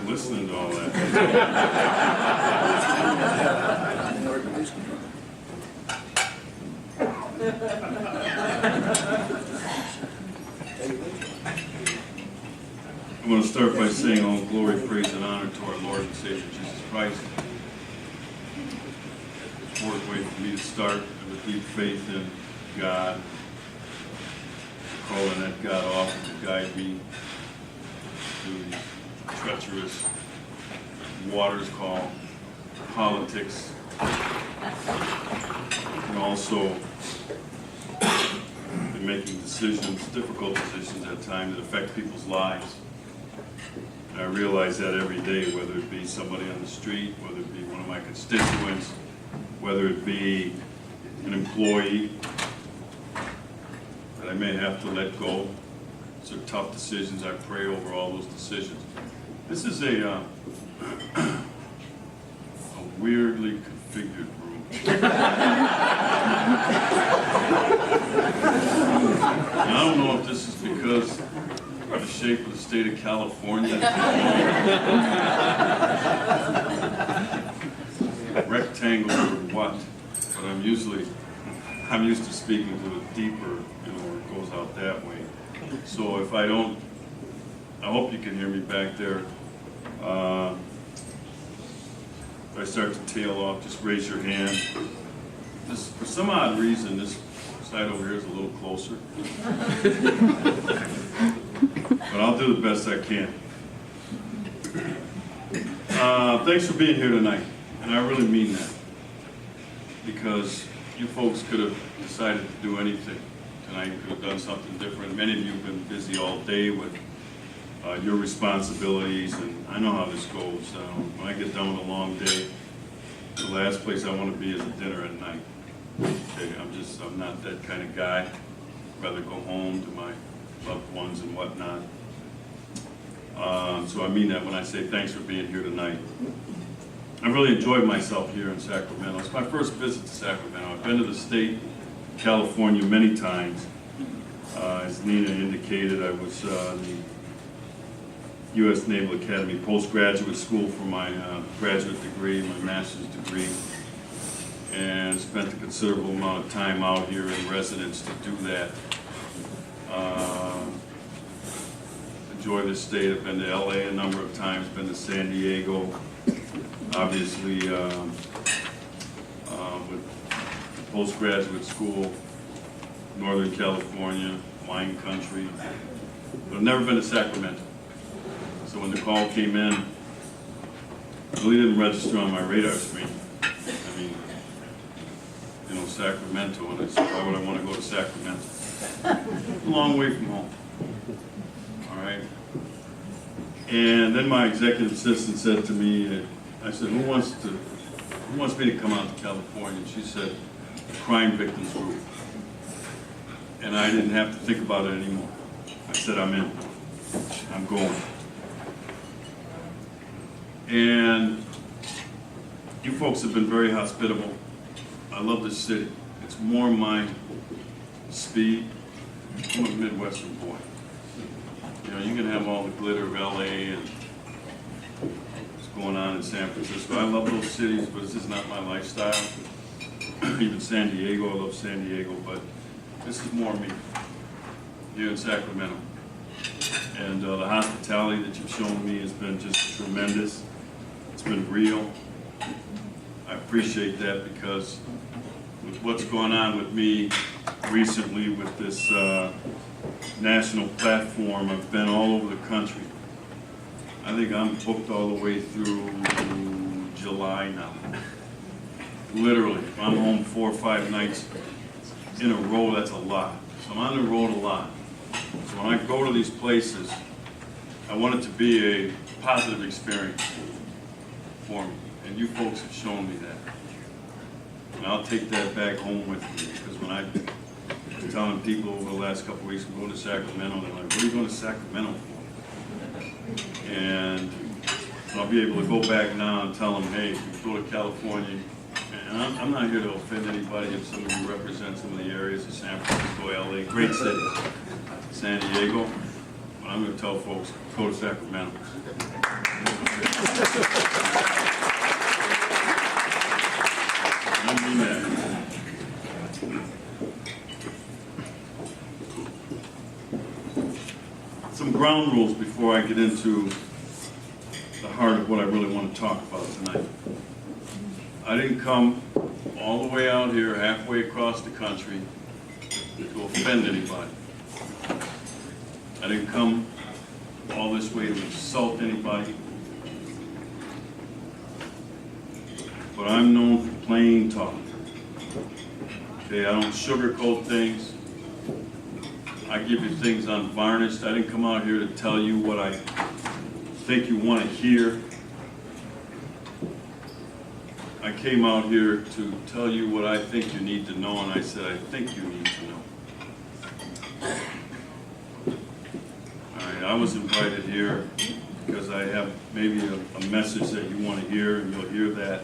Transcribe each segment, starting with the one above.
weren't listening to all that. I'm going to start by saying all glory, praise, and honor to our Lord and Savior Jesus Christ. It's a important way for me to start with deep faith in God, calling that God off to guide me through these treacherous waters called politics, and also in making decisions, difficult decisions at times that affect people's lives. And I realize that every day, whether it be somebody on the street, whether it be one of my constituents, whether it be an employee that I may have to let go. These are tough decisions. I pray over all those decisions. This is a weirdly configured room. And I don't know if this is because of the shape of the state of California. Rectangle or what, but I'm used to speaking to it deeper, where it goes out that way. So if I don't, I hope you can hear me back there. If I start to tail off, just raise your hand. For some odd reason, this side over here is a little closer. But I'll do the best I can. Thanks for being here tonight. And I really mean that, because you folks could have decided to do anything tonight. You could have done something different. Many of you have been busy all day with your responsibilities, and I know how this goes. When I get done with a long day, the last place I want to be is at dinner at night. Okay, I'm not that kind of guy. I'd rather go home to my loved ones and whatnot. So I mean that when I say thanks for being here tonight. I really enjoyed myself here in Sacramento. It's my first visit to Sacramento. I've been to the state, California, many times. As Nina indicated, I was the U.S. Naval Academy postgraduate school for my graduate degree, my master's degree, and spent a considerable amount of time out here in residence to do that. Enjoy this state. I've been to LA a number of times, been to San Diego. Obviously, with the postgraduate school, Northern California, wine country, but I've never been to Sacramento. So when the call came in, it really didn't register on my radar screen. I mean, Sacramento, and I said, why would I want to go to Sacramento? It's a long way from home. All right. And then my executive assistant said to me, I said, who wants me to come out to California? And she said, the crime victims group. And I didn't have to think about it anymore. I said, I'm in. I'm going. And you folks have been very hospitable. I love this city. It's more my speed. I'm a Midwestern boy. You can have all the glitter of LA and going on in San Francisco. I love those cities, but this is not my lifestyle. Even San Diego, I love San Diego, but this is more me here in Sacramento. And the hospitality that you've shown me has been just tremendous. It's been real. I appreciate that, because with what's going on with me recently with this national platform, I've been all over the country. I think I'm booked all the way through July now. Literally, if I'm home 4 or 5 nights in a row, that's a lot. So I'm on the road a lot. So when I go to these places, I want it to be a positive experience for me. And you folks have shown me that. And I'll take that back home with me, because when I've been telling people over the last couple of weeks, I'm going to Sacramento, they're like, what are you going to Sacramento for? And I'll be able to go back now and tell them, hey, if you go to California, and I'm not here to offend anybody if some of you represent some of the areas of San Francisco, LA, great cities, San Diego, but I'm going to tell folks, go to Sacramento. ground rules before I get into the heart of what I really want to talk about tonight. I didn't come all the way out here, halfway across the country, to offend anybody. I didn't come all this way to insult anybody. But I'm known for plain talk. Okay, I don't sugarcoat things. I give you things unvarnished. I didn't come out here to tell you what I think you want to hear. I came out here to tell you what I think you need to know, and I said, I think you need to know. All right, I was invited here because I have maybe a message that you want to hear, and you'll hear that.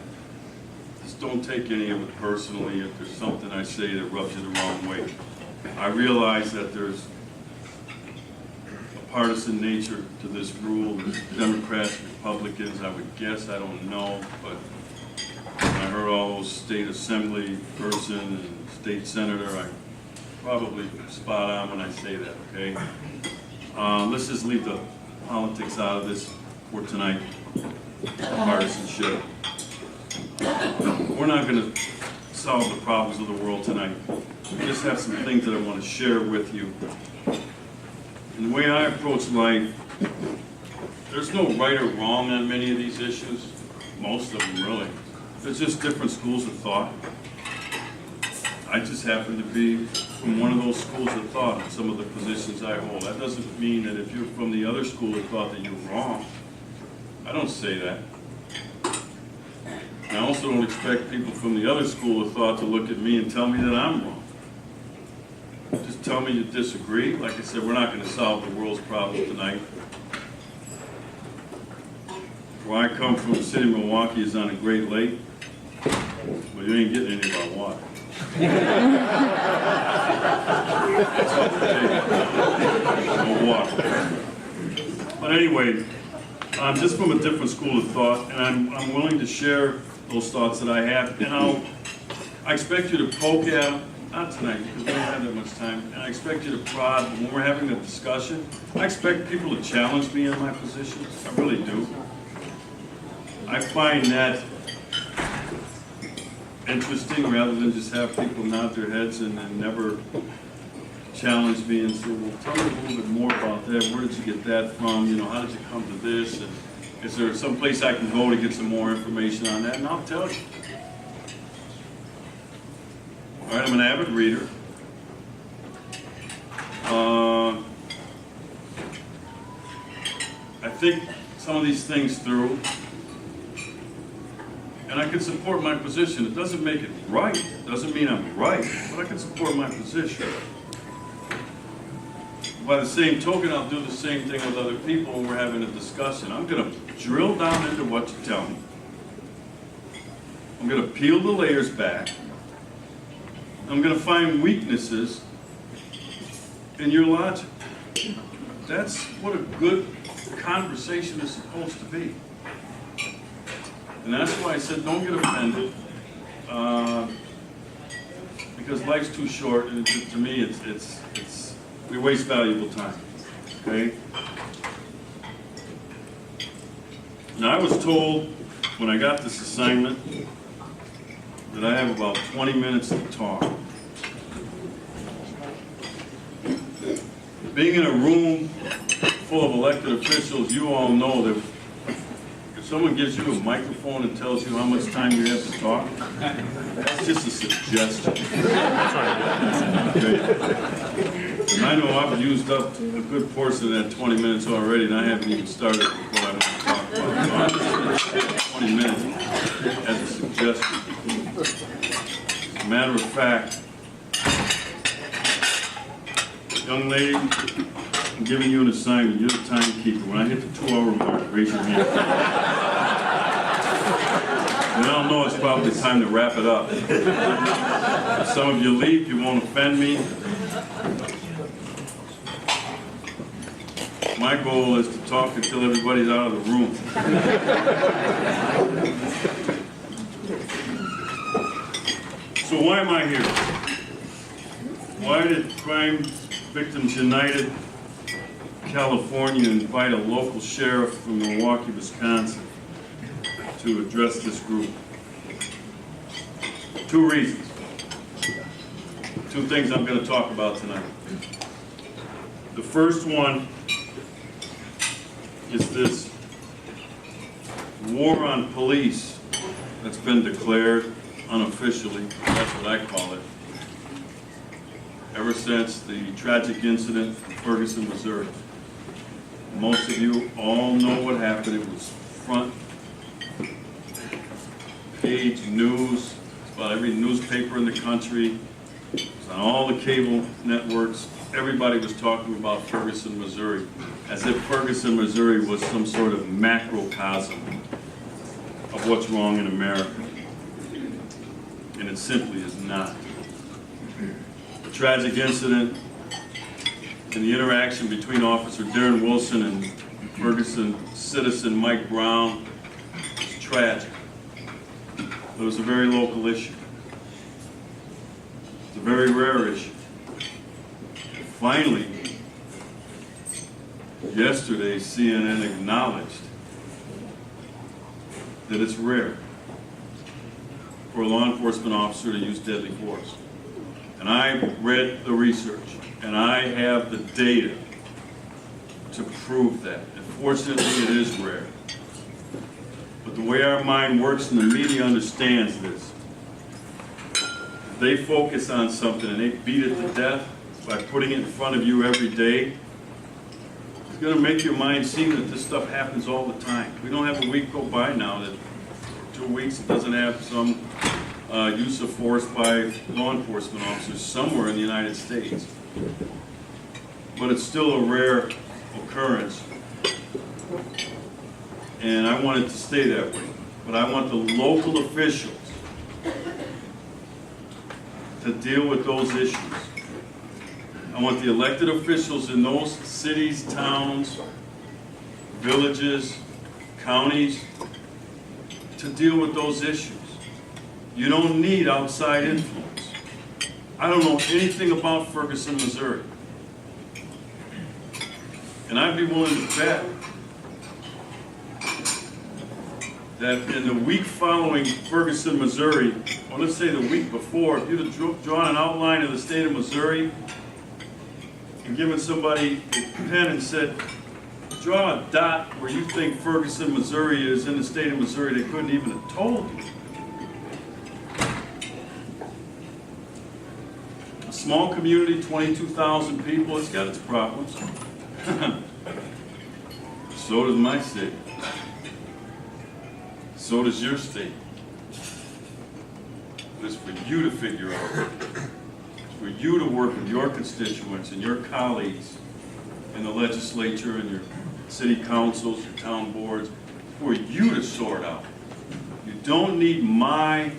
Just don't take any of it personally if there's something I say that rubs you the wrong way. I realize that there's a partisan nature to this rule. There's Democrats, Republicans, I would guess, I don't know, but when I heard all those state assembly person and state senator, I'm probably spot on when I say that, okay? Let's just leave the politics out of this for tonight, partisanship. We're not going to solve the problems of the world tonight. We just have some things that I want to share with you. And the way I approach life, there's no right or wrong on many of these issues, most of them really. There's just different schools of thought. I just happen to be from one of those schools of thought in some of the positions I hold. That doesn't mean that if you're from the other school of thought that you're wrong. I don't say that. I also don't expect people from the other school of thought to look at me and tell me that I'm wrong. Just tell me you disagree. Like I said, we're not going to solve the world's problems tonight. Where I come from, the city of Milwaukee is on a Great Lake. Well, you ain't getting any of our water. No water. But anyway, I'm just from a different school of thought, and I'm willing to share those thoughts that I have, and I expect you to poke at them, not tonight, because we don't have that much time, and I expect you to prod, but when we're having a discussion, I expect people to challenge me in my positions, I really do. I find that interesting rather than just have people nod their heads and never challenge me and say, well, tell me a little bit more about that, where did you get that from, you know, how did you come to this, and is there some place I can go to get some more information on that? And I'll tell you. All right, I'm an avid reader. I think some of these things through, and I can support my position. It doesn't make it right. It doesn't mean I'm right, but I can support my position. By the same token, I'll do the same thing with other people when we're having a discussion. I'm going to drill down into what you tell me. I'm going to peel the layers back. I'm going to find weaknesses in your logic. That's what a good conversation is supposed to be. And that's why I said don't get offended. Because life's too short, and to me, we waste valuable time, okay? Now, I was told when I got this assignment that I have about 20 minutes to talk. Being in a room full of elected officials, you all know that if someone gives you a microphone and tells you how much time you have to talk, that's just a suggestion. Okay. And I know I've used up a good portion of that 20 minutes already, and I haven't even started what I want to talk about. So I'm just going to take 20 minutes as a suggestion. As a matter of fact, young lady, I'm giving you an assignment. You're the timekeeper. When I hit the 2-hour mark, raise your hand. And I don't know, it's probably time to wrap it up. If some of you leave, you won't offend me. My goal is to talk until everybody's out of the room. So why am I here? Why did Crime Victims United California, invite a local sheriff from Milwaukee, Wisconsin to address this group. Two reasons. Two things I'm going to talk about tonight. The first one is this war on police that's been declared unofficially, that's what I call it, ever since the tragic incident in Ferguson, Missouri. Most of you all know what happened. It was front page news. It's about every newspaper in the country. It was on all the cable networks. Everybody was talking about Ferguson, Missouri, as if Ferguson, Missouri was some sort of macrocosm of what's wrong in America. And it simply is not. The tragic incident and the interaction between Officer Darren Wilson and Ferguson citizen Mike Brown was tragic. But it was a very local issue. It's a very rare issue. Finally, yesterday, CNN acknowledged that it's rare for a law enforcement officer to use deadly force. And I read the research, and I have the data to prove that. And fortunately, it is rare. But the way our mind works and the media understands this, if they focus on something and they beat it to death by putting it in front of you every day, it's going to make your mind seem that this stuff happens all the time. We don't have a week go by now that 2 weeks it doesn't have some use of force by law enforcement officers somewhere in the United States. But it's still a rare occurrence, and I want it to stay that way. But I want the local officials to deal with those issues. I want the elected officials in those cities, towns, villages, counties to deal with those issues. You don't need outside influence. I don't know anything about Ferguson, Missouri. And I'd be willing to bet that in the week following Ferguson, Missouri, or let's say the week before, if you'd have drawn an outline of the state of Missouri and given somebody a pen and said, draw a dot where you think Ferguson, Missouri is in the state of Missouri, they couldn't even have told you. A small community, 22,000 people, it's got its problems. So does my state. So does your state. It's for you to figure out. It's for you to work with your constituents and your colleagues in the legislature and your city councils, your town boards, for you to sort out. You don't need my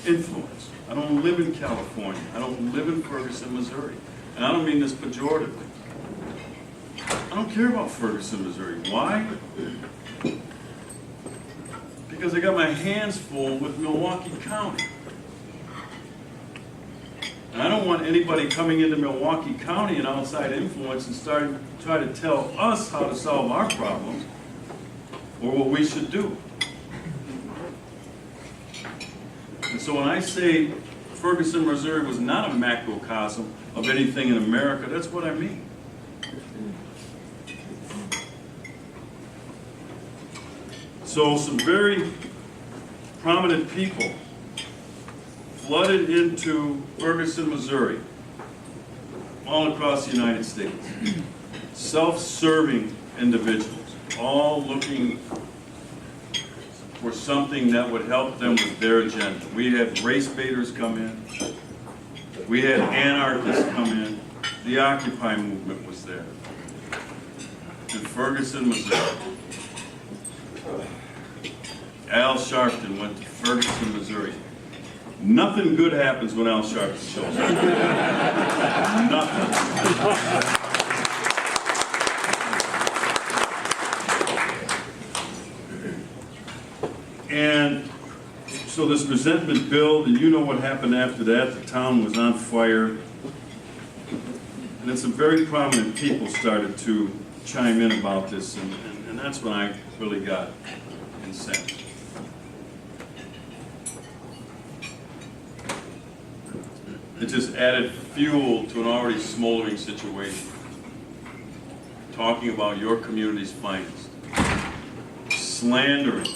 influence. I don't live in California. I don't live in Ferguson, Missouri. And I don't mean this pejoratively. I don't care about Ferguson, Missouri. Why? Because I got my hands full with Milwaukee County. And I don't want anybody coming into Milwaukee County and outside influence and try to tell us how to solve our problems or what we should do. And so when I say Ferguson, Missouri was not a macrocosm of anything in America, that's what I mean. So some very prominent people flooded into Ferguson, Missouri, all across the United States. Self-serving individuals, all looking for something that would help them with their agenda. We had race baiters come in. We had anarchists come in. The Occupy movement was there. In Ferguson, Missouri. Al Sharpton went to Ferguson, Missouri. Nothing good happens when Al Sharpton shows up. Nothing. And so this resentment built, and you know what happened after that. The town was on fire. And then some very prominent people started to chime in about this, and that's when I really got incensed. It just added fuel to an already smoldering situation. Talking about your community's finest, slandering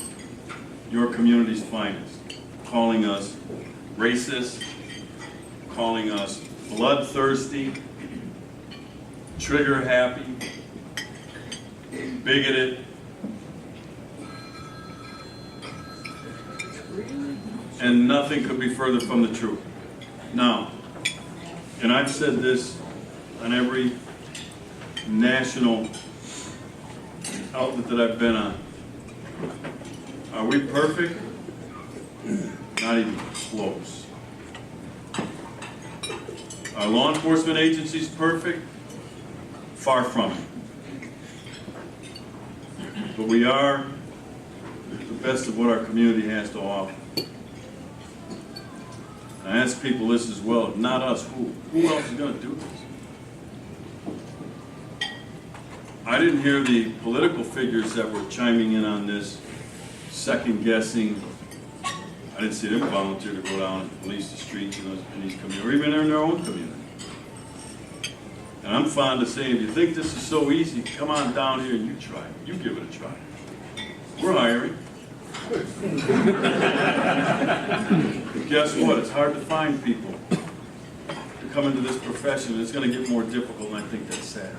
your community's finest, calling us racist, calling us bloodthirsty, trigger happy, bigoted. And nothing could be further from the truth. Now, and I've said this on every national outlet that I've been on. Are we perfect? Not even close. Are law enforcement agencies perfect? Far from it. But we are the best of what our community has to offer. I ask people this as well, if not us, who? Who else is going to do this? I didn't hear the political figures that were chiming in on this, second guessing. I didn't see them volunteer to go down and police the streets in these communities, or even in their own community. And I'm fond of saying, if you think this is so easy, come on down here and you try it. You give it a try. We're hiring. Guess what? It's hard to find people to come into this profession. It's going to get more difficult, and I think that's sad.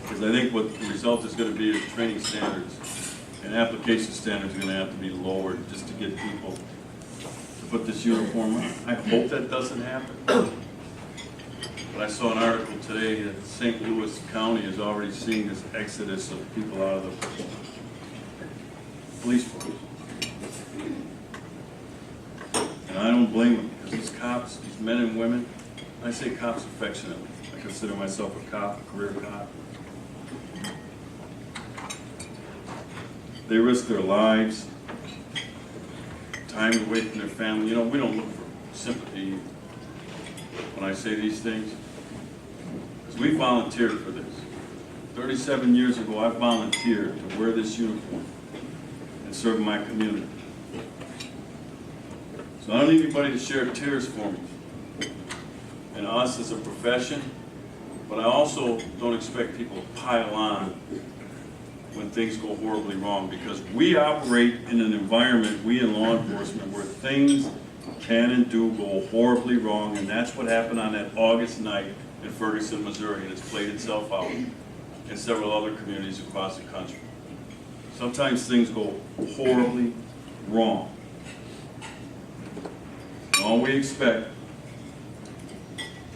Because I think what the result is going to be is training standards and application standards are going to have to be lowered just to get people to put this uniform on. I hope that doesn't happen. But I saw an article today that St. Louis County is already seeing this exodus of people out of the police force. And I don't blame them, because these cops, these men and women, I say cops affectionately. I consider myself a cop, a career cop. They risk their lives, time away from their family. You know, we don't look for sympathy when I say these things, because we volunteered for this. 37 years ago, I volunteered to wear this uniform and serve my community. So I don't need anybody to share tears for me and us as a profession, but I also don't expect people to pile on when things go horribly wrong, because we operate in an environment, we in law enforcement, where things can and do go horribly wrong, and that's what happened on that August night in Ferguson, Missouri, and it's played itself out in several other communities across the country. Sometimes things go horribly wrong. And all we expect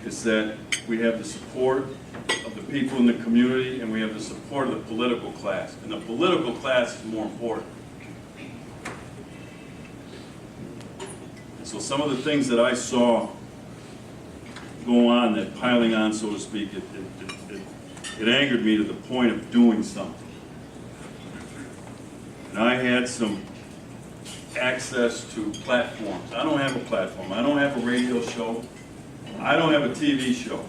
is that we have the support of the people in the community, and we have the support of the political class. And the political class is more important. And so some of the things that I saw go on, that piling on, so to speak, it angered me to the point of doing something. And I had some access to platforms. I don't have a platform. I don't have a radio show. I don't have a TV show.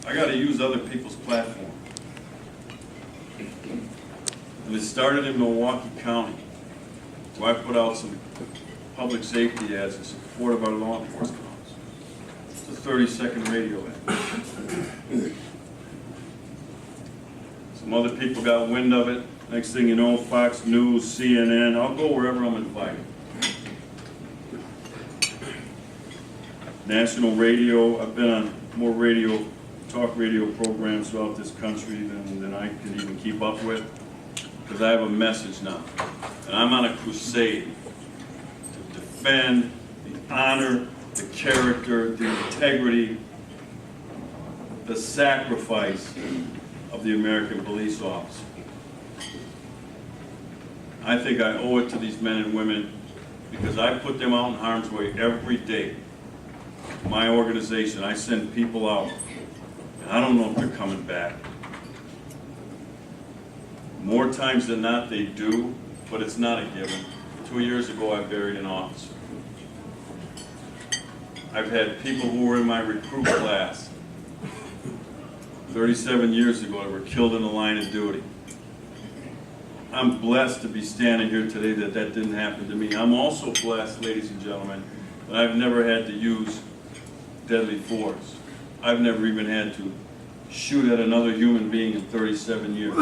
I got to use other people's platform. And it started in Milwaukee County, where I put out some public safety ads in support of our law enforcement officers. It's a 30-second radio ad. Some other people got wind of it. Next thing you know, Fox News, CNN, I'll go wherever I'm invited. National radio, I've been on more talk radio programs throughout this country than I can even keep up with, because I have a message now. And I'm on a crusade to defend the honor, the character, the integrity, the sacrifice of the American police officer. I think I owe it to these men and women, because I put them out in harm's way every day. My organization, I send people out, and I don't know if they're coming back. More times than not they do, but it's not a given. 2 years ago I buried an officer. I've had people who were in my recruit class 37 years ago that were killed in the line of duty. I'm blessed to be standing here today that that didn't happen to me. I'm also blessed, ladies and gentlemen, that I've never had to use deadly force. I've never even had to shoot at another human being in 37 years.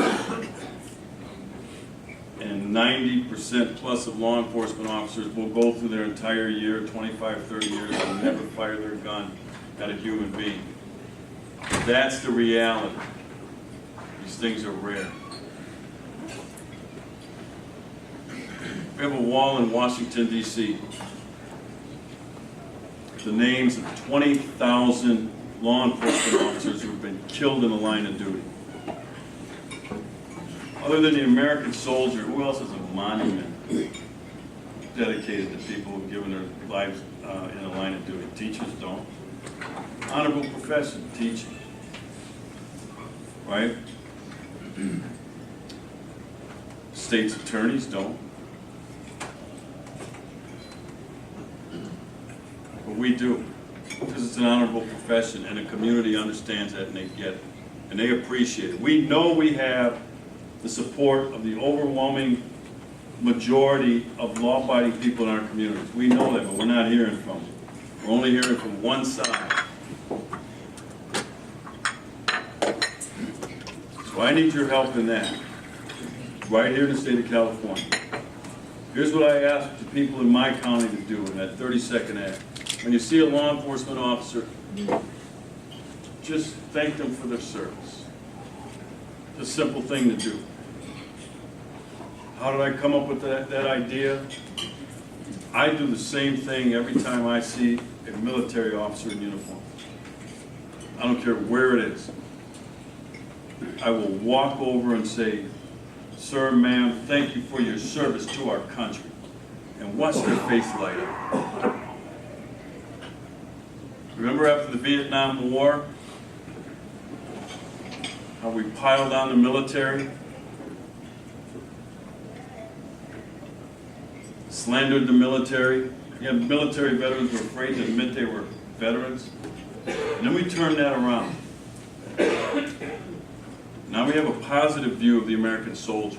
And 90% plus of law enforcement officers will go through their entire year, 25, 30 years, and never fire their gun at a human being. That's the reality. These things are rare. We have a wall in Washington, D.C. The names of 20,000 law enforcement officers who have been killed in the line of duty. Other than the American soldier, who else has a monument dedicated to people who have given their lives in the line of duty? Teachers don't. Honorable profession, teaching. Right? State's attorneys don't. But we do, because it's an honorable profession, and the community understands that, and they get it, and they appreciate it. We know we have the support of the overwhelming majority of law-abiding people in our communities. We know that, but we're not hearing from them. We're only hearing from one side. So I need your help in that, right here in the state of California. Here's what I ask the people in my county to do in that 30-second act. When you see a law enforcement officer, just thank them for their service. It's a simple thing to do. How did I come up with that idea? I do the same thing every time I see a military officer in uniform. I don't care where it is. I will walk over and say, "Sir, ma'am, thank you for your service to our country." And watch their face light up. Remember after the Vietnam War, how we piled on the military? Slandered the military. You have military veterans who were afraid to admit they were veterans. And then we turned that around. Now we have a positive view of the American soldier.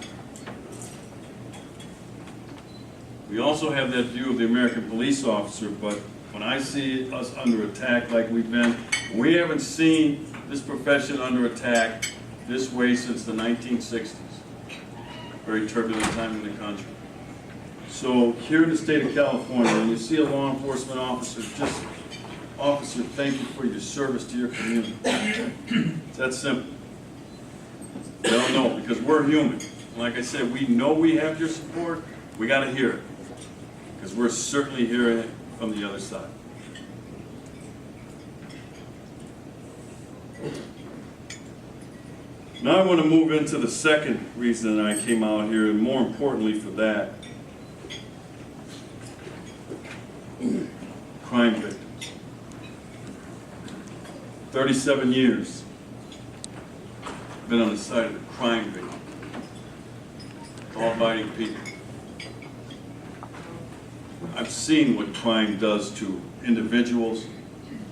We also have that view of the American police officer, but when I see us under attack like we've been, we haven't seen this profession under attack this way since the 1960s. Very turbulent time in the country. So here in the state of California, when you see a law enforcement officer, just, officer, thank you for your service to your community. It's that simple. They don't know, because we're human. Like I said, we know we have your support. We got to hear it, because we're certainly hearing it from the other side. Now I want to move into the second reason that I came out here, and more importantly for that, crime victims. 37 years been on the side of the crime victim. Law-abiding people. I've seen what crime does to individuals.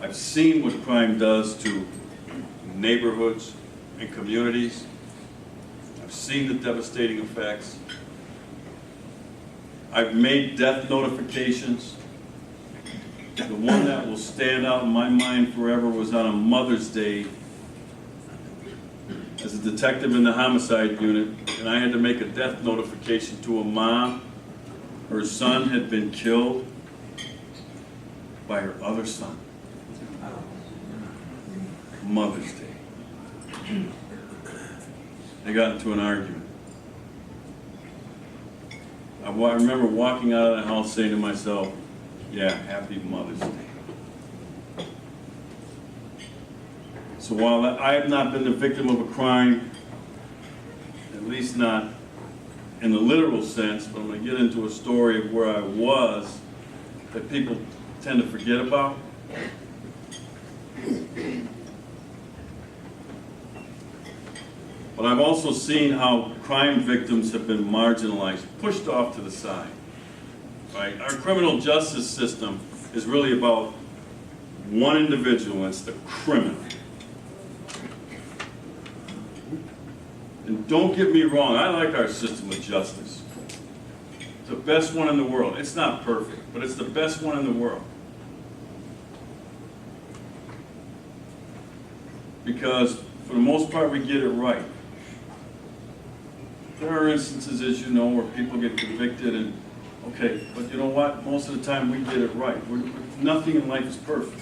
I've seen what crime does to neighborhoods and communities. I've seen the devastating effects. I've made death notifications. The one that will stand out in my mind forever was on a Mother's Day as a detective in the homicide unit, and I had to make a death notification to a mom. Her son had been killed by her other son. Mother's Day. They got into an argument. I remember walking out of the house saying to myself, yeah, happy Mother's Day. So while I have not been the victim of a crime, at least not in the literal sense, but I'm going to get into a story of where I was that people tend to forget about. But I've also seen how crime victims have been marginalized, pushed off to the side. Right? Our criminal justice system is really about one individual, and it's the criminal. And don't get me wrong, I like our system of justice. It's the best one in the world. It's not perfect, but it's the best one in the world. Because for the most part, we get it right. There are instances, as you know, where people get convicted and, okay, but you know what? Most of the time we get it right. Nothing in life is perfect.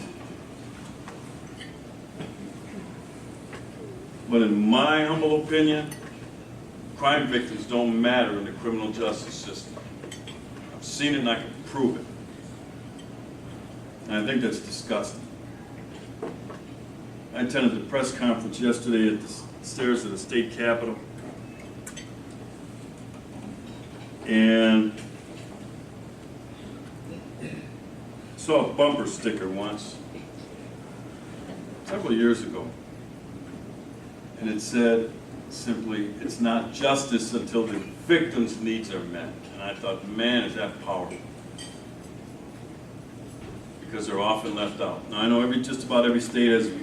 But in my humble opinion, crime victims don't matter in the criminal justice system. I've seen it and I can prove it. And I think that's disgusting. I attended the press conference yesterday at the stairs of the state capitol. And saw a bumper sticker once, several years ago. And it said simply, it's not justice until the victim's needs are met. And I thought, man, is that powerful. Because they're often left out. Now I know just about every state has